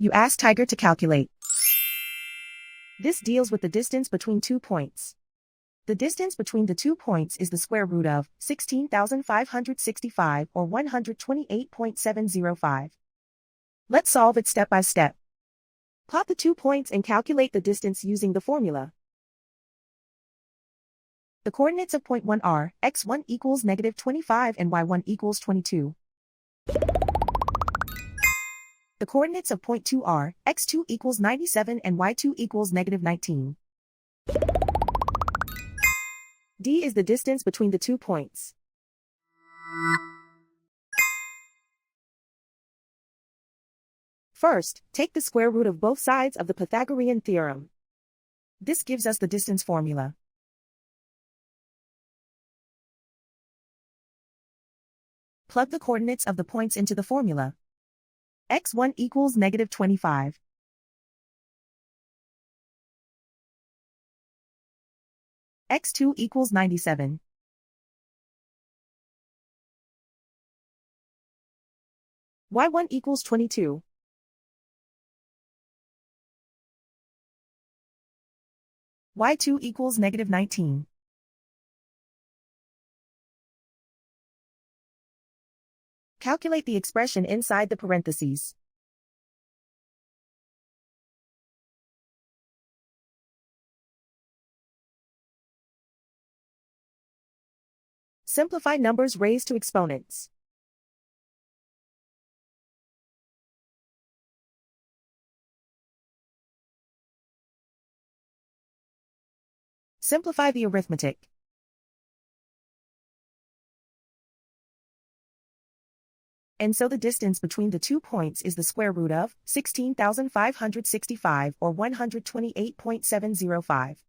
You ask Tiger to calculate. This deals with the distance between 2 points. The distance between the 2 points is the square root of 16,565 or 128.705. Let's solve it step by step. Plot the 2 points and calculate the distance using the formula. The coordinates of point 1 are x1 equals -25 and y1 equals 22. The coordinates of point 2 are x2 equals 97 and y2 equals -19. D is the distance between the 2 points. First, take the square root of both sides of the Pythagorean theorem. This gives us the distance formula. Plug the coordinates of the points into the formula. x1 equals -25. x2 equals 97. y1 equals 22. y2 equals -19. Calculate the expression inside the parentheses. Simplify numbers raised to exponents. Simplify the arithmetic. And so the distance between the 2 points is the square root of 16,565 or 128.705.